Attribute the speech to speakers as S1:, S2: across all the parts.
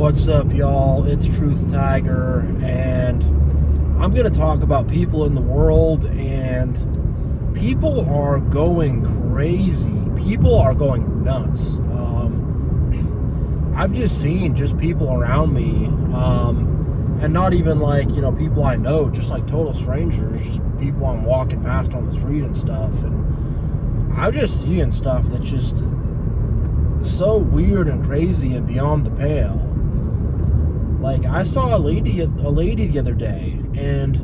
S1: What's up, y'all? It's Truth Tiger, and I'm going to talk about people in the world, and people are going crazy. People are going nuts. I've just seen just people around me, and not even like, people I know, just like total strangers, just people I'm walking past on the street and stuff, and I'm just seeing stuff that's just so weird and crazy and beyond the pale. Like, I saw a lady the other day, and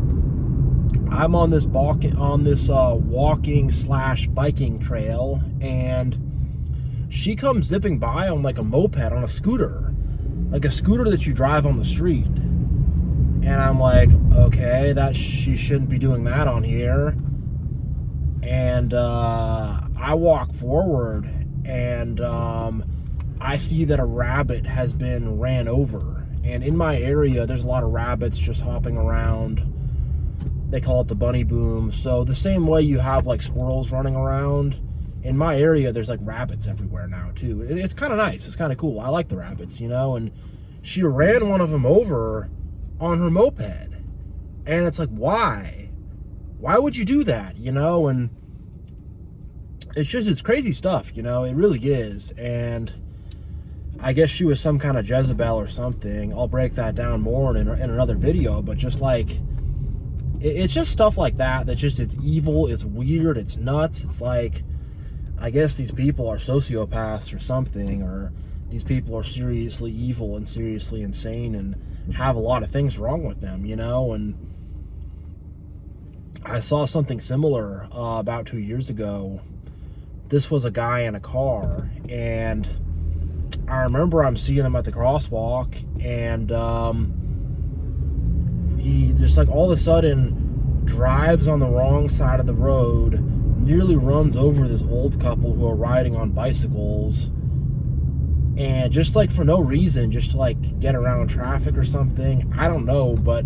S1: I'm on this walking / biking trail, and she comes zipping by on like a moped, on a scooter, like a scooter that you drive on the street. And I'm like, okay, she shouldn't be doing that on here. And I walk forward, and I see that a rabbit has been ran over. And in my area, there's a lot of rabbits just hopping around. They call it the bunny boom. So the same way you have like squirrels running around, in my area, there's like rabbits everywhere now too. It's kind of nice. It's kind of cool. I like the rabbits, and she ran one of them over on her moped. And it's like, why? Why would you do that? And it's crazy stuff, it really is. And I guess she was some kind of Jezebel or something. I'll break that down more in another video, but just like, it's just stuff like that it's evil, it's weird, it's nuts. It's like, I guess these people are sociopaths or something, or these people are seriously evil and seriously insane and have a lot of things wrong with them, and I saw something similar about 2 years ago. This was a guy in a car, and I remember I'm seeing him at the crosswalk, and he just like all of a sudden drives on the wrong side of the road, nearly runs over this old couple who are riding on bicycles, and just like for no reason, just to like get around traffic or something. I don't know, but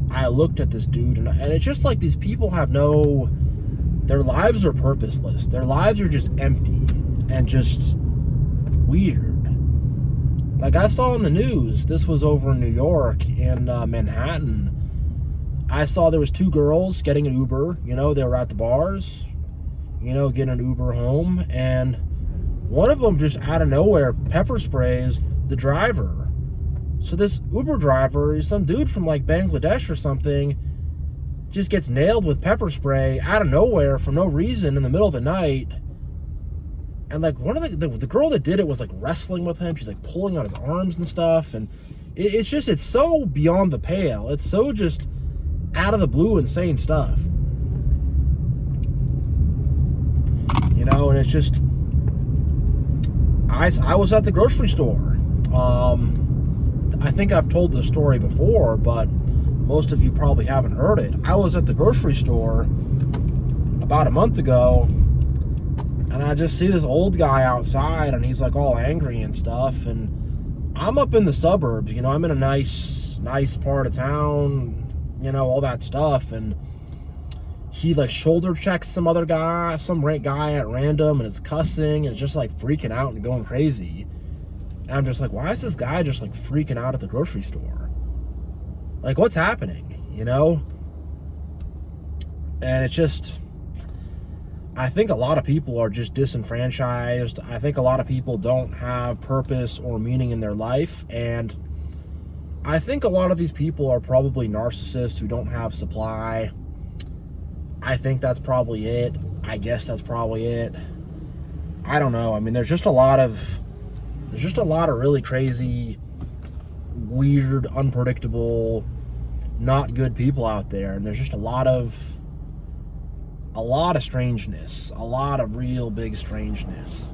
S1: I looked at this dude, and it's just like these people have their lives are purposeless. Their lives are just empty and just weird. Like, I saw in the news, this was over in New York, in Manhattan. I saw there was 2 girls getting an Uber. They were at the bars, getting an Uber home, and one of them just out of nowhere pepper sprays the driver. So this Uber driver, some dude from like Bangladesh or something, just gets nailed with pepper spray out of nowhere for no reason in the middle of the night. And like one of the girl that did it was like wrestling with him. She's like pulling on his arms and stuff. And it's so beyond the pale. It's so just out of the blue insane stuff. And it's just, I was at the grocery store. I think I've told this story before, but most of you probably haven't heard it. I was at the grocery store about a month ago, and I just see this old guy outside, and he's like all angry and stuff. And I'm up in the suburbs, I'm in a nice part of town, all that stuff. And he like shoulder checks some great guy at random, and is cussing and just like freaking out and going crazy. And I'm just like, why is this guy just like freaking out at the grocery store? Like, what's happening, And it's just, I think a lot of people are just disenfranchised. I think a lot of people don't have purpose or meaning in their life. And I think a lot of these people are probably narcissists who don't have supply. I think that's probably it. I guess that's probably it. I don't know. I mean, there's just a lot of really crazy, weird, unpredictable, not good people out there. And there's just a lot of strangeness, a lot of real big strangeness.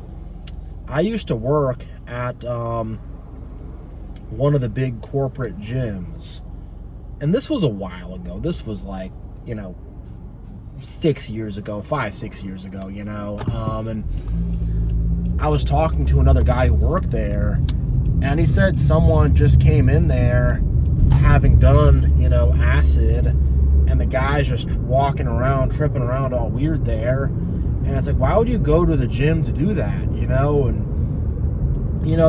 S1: I used to work at one of the big corporate gyms, and this was a while ago. This was like, 6 years ago, 5-6 years ago, and I was talking to another guy who worked there, and he said someone just came in there having done, acid, and the guy's just walking around, tripping around all weird there. And it's like, why would you go to the gym to do that, And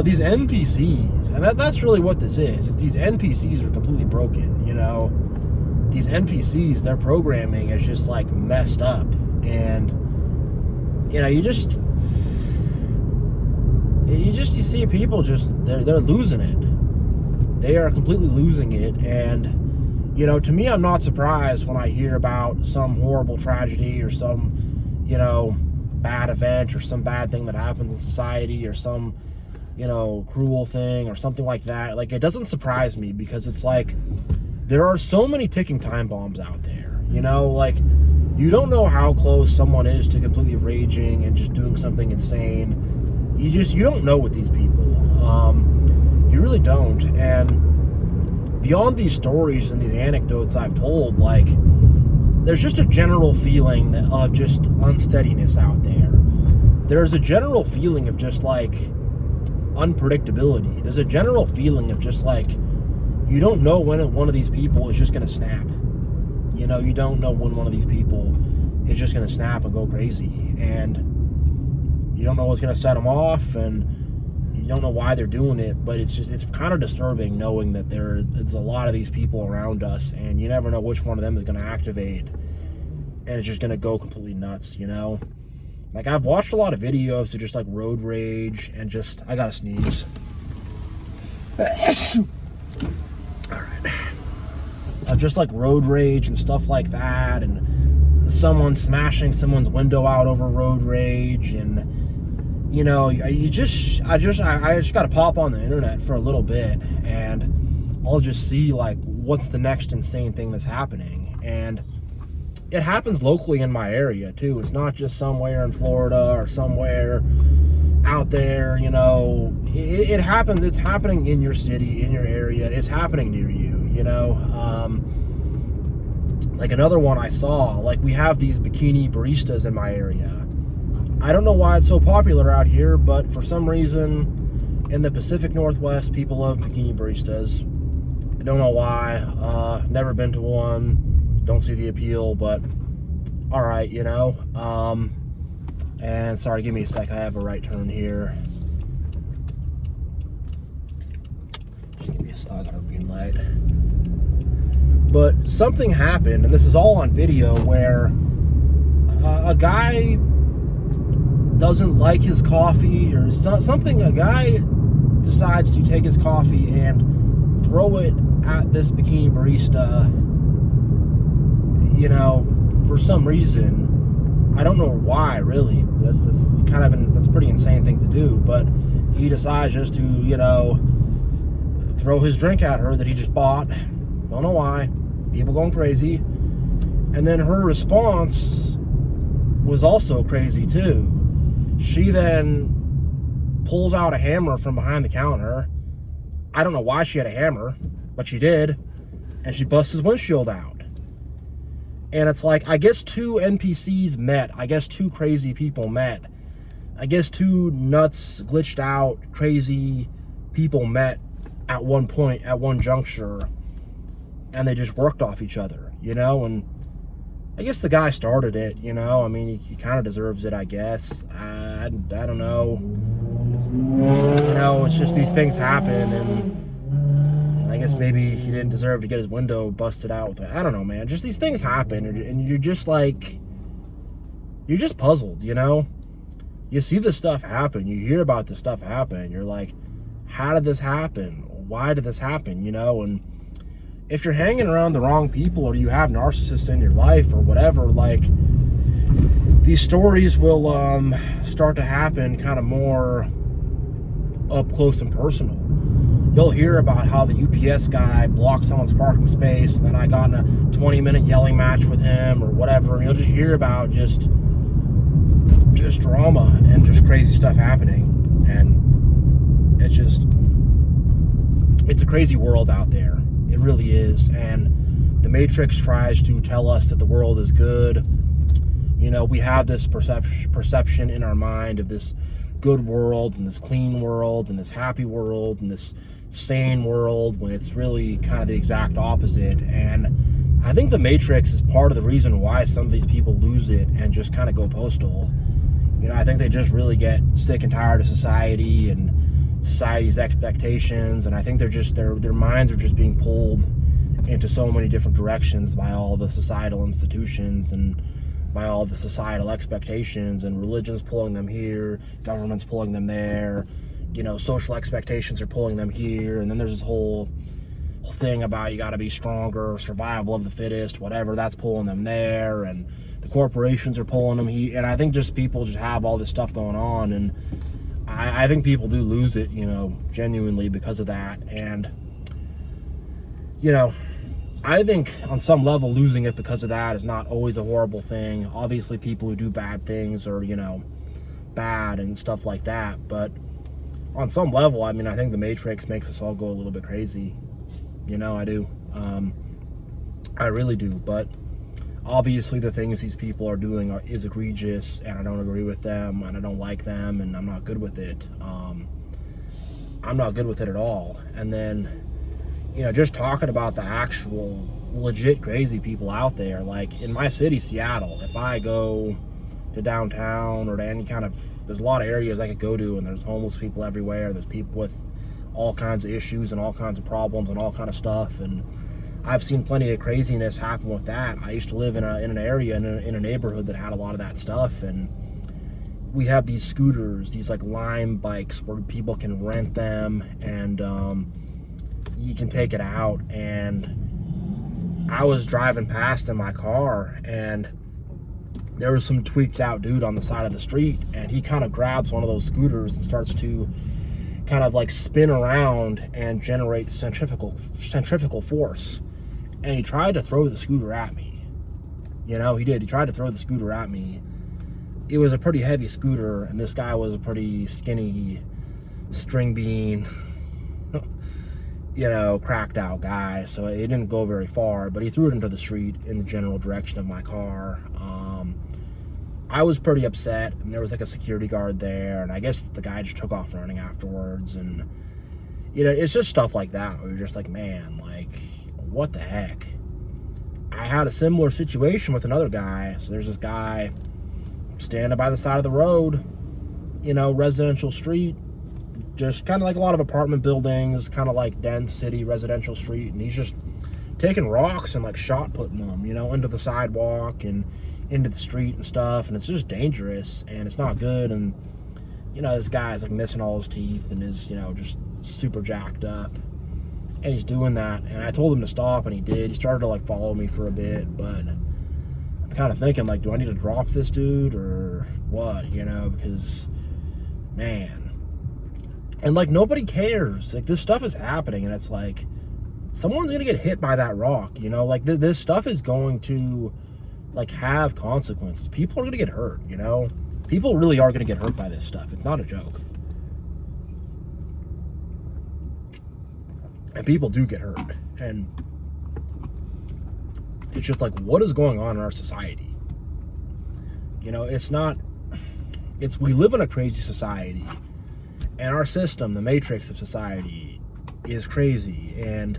S1: these NPCs, and that's really what this is. It's these NPCs are completely broken, These NPCs, their programming is just like messed up, and you see people just they're losing it. They are completely losing it, and to me, I'm not surprised when I hear about some horrible tragedy or some bad event or some bad thing that happens in society or some cruel thing or something like that. Like, it doesn't surprise me, because it's like there are so many ticking time bombs out there. Like, you don't know how close someone is to completely raging and just doing something insane. You don't know with these people. You really don't. And beyond these stories and these anecdotes I've told, like, there's just a general feeling of just unsteadiness out there. There's a general feeling of just like unpredictability. There's a general feeling of just like, you don't know when one of these people is just going to snap. You don't know when one of these people is just going to snap and go crazy. And you don't know what's going to set them off, and you don't know why they're doing it. But it's kind of disturbing knowing that there's a lot of these people around us, and you never know which one of them is going to activate, and it's just going to go completely nuts, Like, I've watched a lot of videos of just like road rage and just, I gotta sneeze. Alright. Of just like road rage and stuff like that, and someone smashing someone's window out over road rage, and I just gotta pop on the internet for a little bit, and I'll just see like what's the next insane thing that's happening. And it happens locally in my area too. It's not just somewhere in Florida or somewhere out there, it happens. It's happening in your city, in your area. It's happening near you, like another one I saw, like, we have these bikini baristas in my area. I don't know why it's so popular out here, but for some reason in the Pacific Northwest, people love bikini baristas. I don't know why. Never been to one. Don't see the appeal, but all right, and sorry, give me a sec. I have a right turn here. Just give me a sec. I got a green light. But something happened, and this is all on video, where a guy doesn't like his coffee or something. A guy decides to take his coffee and throw it at this bikini barista. For some reason, I don't know why, really. That's a pretty insane thing to do, but he decides just to, throw his drink at her that he just bought. Don't know why. People going crazy. And then her response was also crazy too. She then pulls out a hammer from behind the counter. I don't know why she had a hammer, but she did. And she busts his windshield out. And it's like, I guess two NPCs met. I guess two crazy people met. I guess two nuts, glitched out, crazy people met at one point, at one juncture. And they just worked off each other, and I guess the guy started it, I mean, he kind of deserves it, I guess. I don't know. It's just these things happen, and I guess maybe he didn't deserve to get his window busted out with it. I don't know, man. Just these things happen, and you're just like, you're just puzzled, You see this stuff happen, you hear about this stuff happen, you're like, how did this happen? Why did this happen, And if you're hanging around the wrong people, or you have narcissists in your life or whatever, like, these stories will start to happen kind of more up close and personal. You'll hear about how the UPS guy blocked someone's parking space, and then I got in a 20-minute yelling match with him or whatever, and you'll just hear about just drama and just crazy stuff happening. And it's a crazy world out there. It really is. And the Matrix tries to tell us that the world is good. We have this perception in our mind of this good world and this clean world and this happy world and this sane world, when it's really kind of the exact opposite. And I think the Matrix is part of the reason why some of these people lose it and just kind of go postal. I think they just really get sick and tired of society, and society's expectations, and I think their minds are just being pulled into so many different directions by all the societal institutions and by all the societal expectations, and religion's pulling them here, government's pulling them there, social expectations are pulling them here, and then there's this whole thing about you got to be stronger, survival of the fittest, whatever, that's pulling them there, and the corporations are pulling them here, and I think just people just have all this stuff going on, and I think people do lose it, genuinely because of that, and I think on some level losing it because of that is not always a horrible thing. Obviously people who do bad things are, bad and stuff like that, but on some level, I think the Matrix makes us all go a little bit crazy. I do. I really do, but obviously the things these people are doing is egregious, and I don't agree with them, and I don't like them, and I'm not good with it. I'm not good with it at all. And then, just talking about the actual legit crazy people out there, like in my city, Seattle, if I go to downtown or to any kind of, there's a lot of areas I could go to, and there's homeless people everywhere, there's people with all kinds of issues and all kinds of problems and all kind of stuff, and I've seen plenty of craziness happen with that. I used to live in an area, in a neighborhood that had a lot of that stuff, and we have these scooters, these like Lime bikes where people can rent them, and you can take it out. And I was driving past in my car, and there was some tweaked out dude on the side of the street, and he kind of grabs one of those scooters and starts to kind of like spin around and generate centrifugal force. And he tried to throw the scooter at me. He did. He tried to throw the scooter at me. It was a pretty heavy scooter, and this guy was a pretty skinny, string bean, cracked out guy. So it didn't go very far, but he threw it into the street in the general direction of my car. I was pretty upset, and there was like a security guard there, and I guess the guy just took off running afterwards. And it's just stuff like that where you're just like, man, like, what the heck? I had a similar situation with another guy. So there's this guy standing by the side of the road, residential street, just kind of like a lot of apartment buildings, kind of like dense city residential street, and he's just taking rocks and like shot putting them, into the sidewalk and into the street and stuff, and it's just dangerous, and it's not good. And this guy's like missing all his teeth and is just super jacked up, and he's doing that, and I told him to stop, and he did. He started to like follow me for a bit, but I'm kind of thinking, like, do I need to drop this dude or what? Because man, and like nobody cares. Like, this stuff is happening, and it's like someone's gonna get hit by that rock. Like this stuff is going to like have consequences. People are gonna get hurt. People really are gonna get hurt by this stuff. It's not a joke. And people do get hurt, and it's just like, what is going on in our society? We live in a crazy society, and our system, the matrix of society, is crazy, and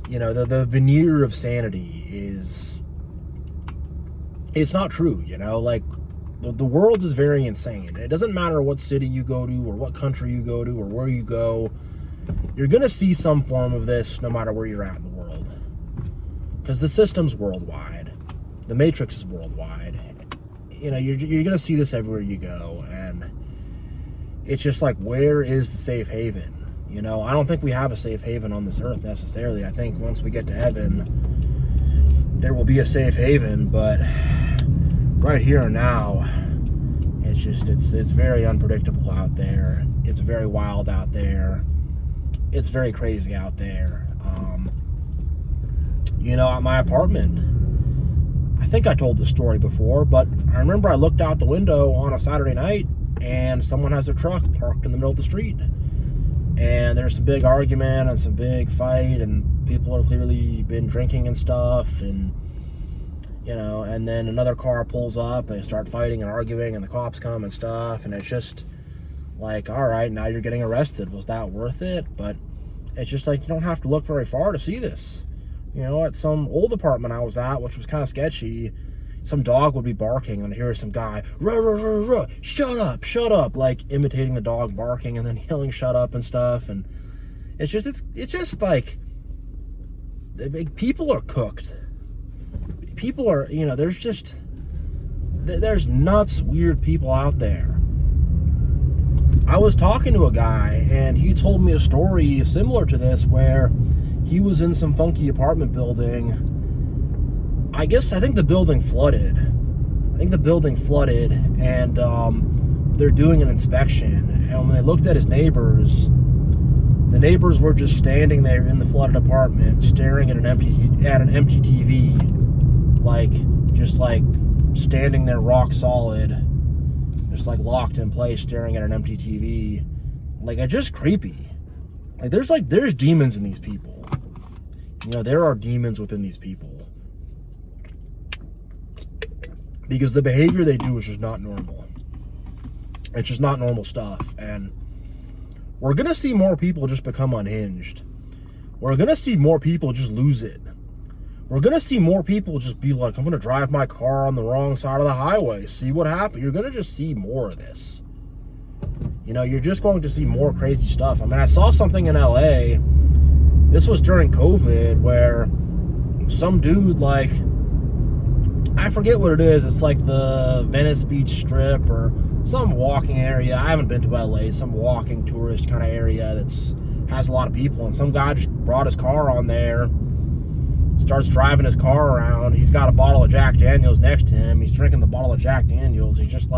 S1: the veneer of sanity it's not true. Like, the world is very insane. It doesn't matter what city you go to or what country you go to or where you go, you're gonna see some form of this no matter where you're at in the world, because the system's worldwide, the matrix is worldwide. You're gonna see this everywhere you go, and it's just like, where is the safe haven? I don't think we have a safe haven on this earth necessarily. I think once we get to heaven, there will be a safe haven, but right here and now, it's very unpredictable out there. It's very wild out there. It's very crazy out there. At my apartment, I think I told this story before, but I remember I looked out the window on a Saturday night, and someone has their truck parked in the middle of the street, and there's some big argument and some big fight, and people have clearly been drinking and stuff, and and then another car pulls up, and they start fighting and arguing, and the cops come and stuff, and it's just like, all right, now you're getting arrested. Was that worth it? But it's just like, you don't have to look very far to see this. At some old apartment I was at, which was kind of sketchy, some dog would be barking, and I'd hear some guy, ruh, ruh, ruh, ruh, shut up, like imitating the dog barking and then yelling shut up and stuff. And it's just like, people are cooked. People are, there's nuts, weird people out there. I was talking to a guy, and he told me a story similar to this, where he was in some funky apartment building. I think the building flooded. And they're doing an inspection. And when they looked at his neighbors, the neighbors were just standing there in the flooded apartment, staring at an empty TV, just standing there rock solid, just locked in place, staring at an empty TV. It's just creepy. There's demons in these people. There are demons within these people. Because the behavior they do is just not normal. It's just not normal stuff. And we're going to see more people just become unhinged. We're going to see more people just lose it. We're going to see more people just be like, I'm going to drive my car on the wrong side of the highway. See what happens. You're going to just see more of this. You're just going to see more crazy stuff. I mean, I saw something in LA. This was during COVID, where some dude, I forget what it is. It's the Venice Beach Strip or some walking area. I haven't been to LA. Some walking tourist kind of area has a lot of people. And some guy just brought his car on there, starts driving his car around. He's got a bottle of Jack Daniels next to him. He's drinking the bottle of Jack Daniels. He's just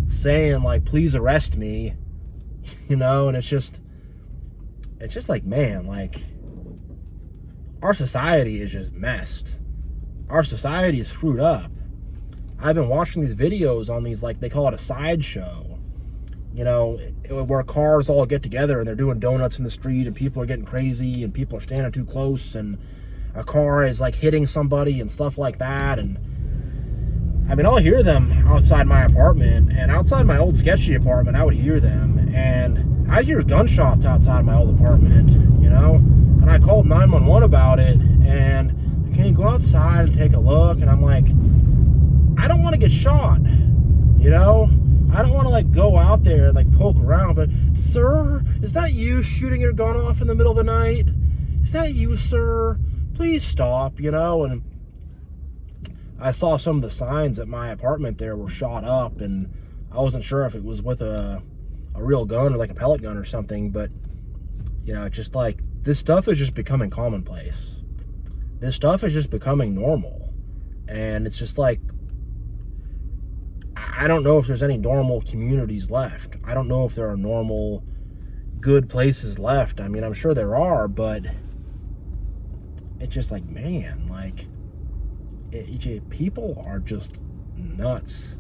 S1: saying please arrest me, and it's just man, our society is just messed. Our society is screwed up. I've been watching these videos on these, they call it a sideshow, where cars all get together and they're doing donuts in the street, and people are getting crazy, and people are standing too close, and a car is hitting somebody and stuff like that. And I mean, I'll hear them outside my apartment, and outside my old sketchy apartment, I would hear them, and I'd hear gunshots outside my old apartment, and I called 911 about it, and can you go outside and take a look? And I'm like, I don't want to get shot, I don't want to go out there and poke around, but sir, is that you shooting your gun off in the middle of the night? Is that you, sir? Please stop, and I saw some of the signs at my apartment there were shot up, and I wasn't sure if it was with a real gun or a pellet gun or something, but it's just this stuff is just becoming commonplace. This stuff is just becoming normal. And it's just I don't know if there's any normal communities left. I don't know if there are normal, good places left. I mean, I'm sure there are, but it's just man, people are just nuts.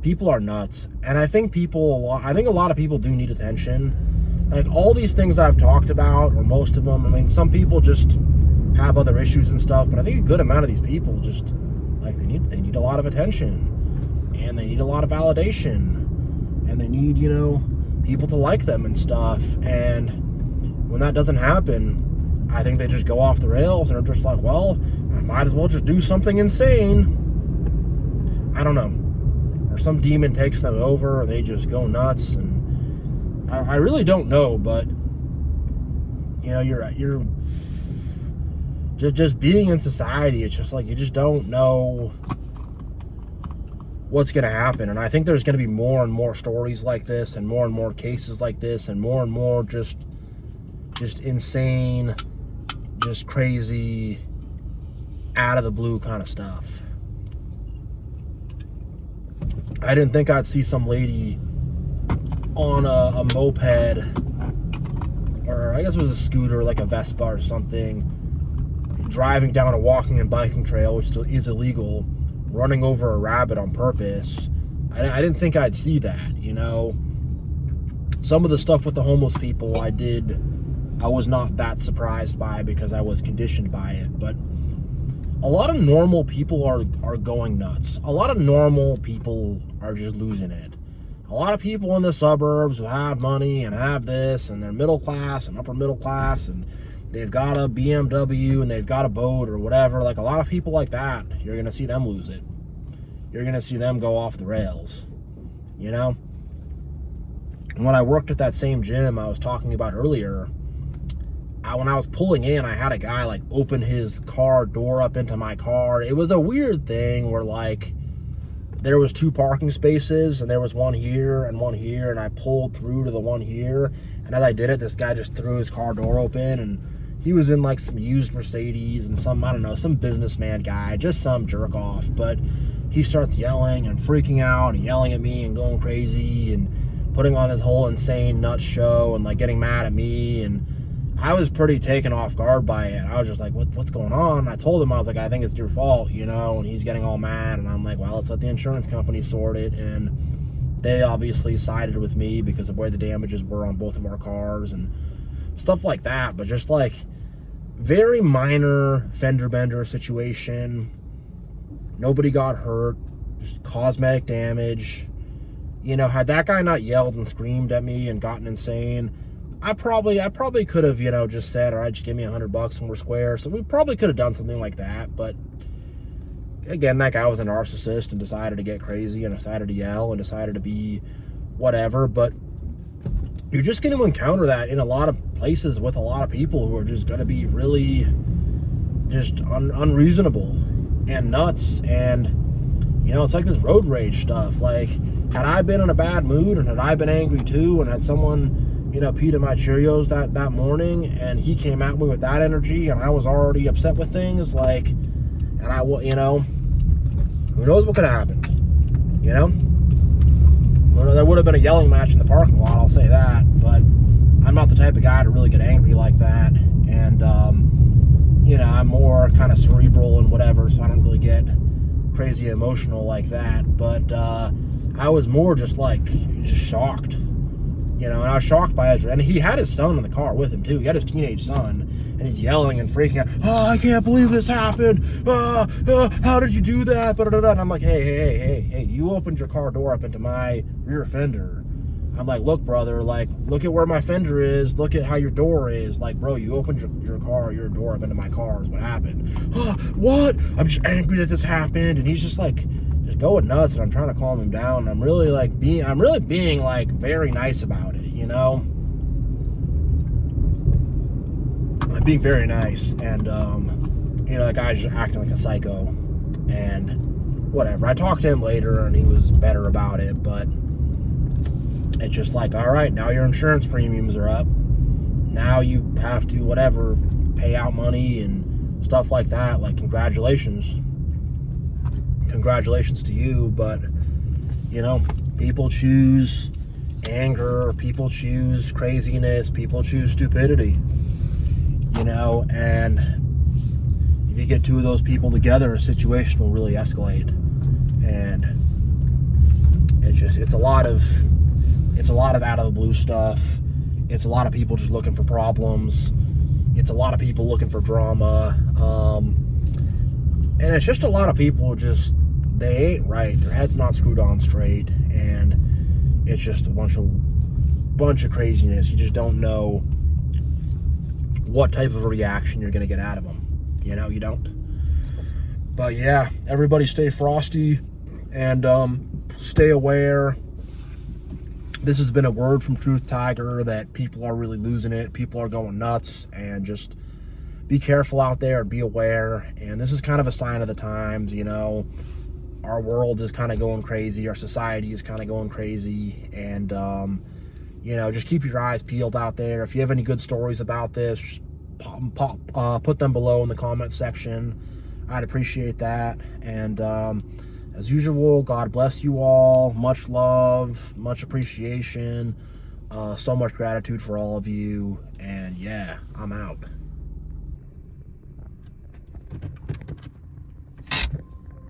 S1: People are nuts. And I think a lot of people do need attention. All these things I've talked about, or most of them, I mean, some people just have other issues and stuff, but I think a good amount of these people just they need a lot of attention, and they need a lot of validation, and they need people to like them and stuff. And when that doesn't happen, I think they just go off the rails and are just well, I might as well just do something insane. I don't know, or some demon takes them over, or they just go nuts. And I really don't know, but you're just being in society, it's just you just don't know what's going to happen. And I think there's going to be more and more stories like this, and more cases like this, and more just insane, just crazy, out of the blue kind of stuff. I didn't think I'd see some lady on a moped, or I guess it was a scooter, a Vespa or something, driving down a walking and biking trail, which is illegal, running over a rabbit on purpose. I didn't think I'd see that, Some of the stuff with the homeless people I was not that surprised by, because I was conditioned by it. But a lot of normal people are going nuts. A lot of normal people are just losing it. A lot of people in the suburbs who have money and have this, and they're middle class and upper middle class, and they've got a BMW and they've got a boat or whatever, like a lot of people like that, you're going to see them lose it. You're going to see them go off the rails, you know? When I worked at that same gym I was talking about earlier, when I was pulling in, I had a guy like open his car door up into my car. It was a weird thing where like there was 2 parking spaces and there was one here, and I pulled through to the one here, and as I did it, this guy just threw his car door open, and he was in like some used Mercedes and some, I don't know, some businessman guy, just some jerk off, but he starts yelling and freaking out and yelling at me and going crazy and putting on his whole insane nut show and like getting mad at me, and I was pretty taken off guard by it. I was just like, what's going on? And I told him, I was like, I think it's your fault, you know, and he's getting all mad, and I'm like, well, let's let the insurance company sort it, and they obviously sided with me because of where the damages were on both of our cars and stuff like that, but just like very minor fender bender situation. Nobody got hurt, just cosmetic damage. You know, had that guy not yelled and screamed at me and gotten insane, I probably could have, you know, just said, all right, just give me $100 and we're square. So we probably could have done something like that. But again, that guy was a narcissist and decided to get crazy and decided to yell and decided to be whatever. But you're just going to encounter that in a lot of places with a lot of people who are just going to be really just unreasonable and nuts. And, you know, it's like this road rage stuff. Like, had I been in a bad mood and had I been angry too and had someone, you know, peed in my Cheerios that morning and he came at me with that energy and I was already upset with things, like, and I, you know, who knows what could have happened, you know? Well, there would have been a yelling match in the parking lot, I'll say that, but I'm not the type of guy to really get angry like that, and, you know, I'm more kind of cerebral and whatever, so I don't really get crazy emotional like that, but I was more just like, just shocked. You know, and I was shocked by his, and he had his son in the car with him too. He had his teenage son, and he's yelling and freaking out. Oh, I can't believe this happened. How did you do that? And I'm like, hey, you opened your car door up into my rear fender. I'm like, look, brother, like, look at where my fender is. Look at how your door is. Like, bro, you opened your door up into my car is what happened. What? I'm just angry that this happened. And he's just like, just going nuts, and I'm trying to calm him down. And I'm really being like very nice about it, you know? I'm being very nice, and you know, the guy's just acting like a psycho, and whatever. I talked to him later, and he was better about it, but it's just like, all right, now your insurance premiums are up. Now you have to, whatever, pay out money and stuff like that. Like, congratulations to you, but, you know, people choose anger, people choose craziness, people choose stupidity, you know, and if you get 2 of those people together, a situation will really escalate, and it's a lot of out of the blue stuff. It's a lot of people just looking for problems. It's a lot of people looking for drama, and it's just a lot of people just, they ain't right. Their head's not screwed on straight, and it's just a bunch of craziness. You just don't know what type of a reaction you're going to get out of them. You know, you don't. But yeah, everybody stay frosty and stay aware. This has been a word from Truth Tiger that people are really losing it. People are going nuts, and just be careful out there and be aware. And this is kind of a sign of the times, you know. Our world is kind of going crazy. Our society is kind of going crazy. And, you know, just keep your eyes peeled out there. If you have any good stories about this, just put them below in the comment section. I'd appreciate that. And as usual, God bless you all. Much love, much appreciation, so much gratitude for all of you. And yeah, I'm out.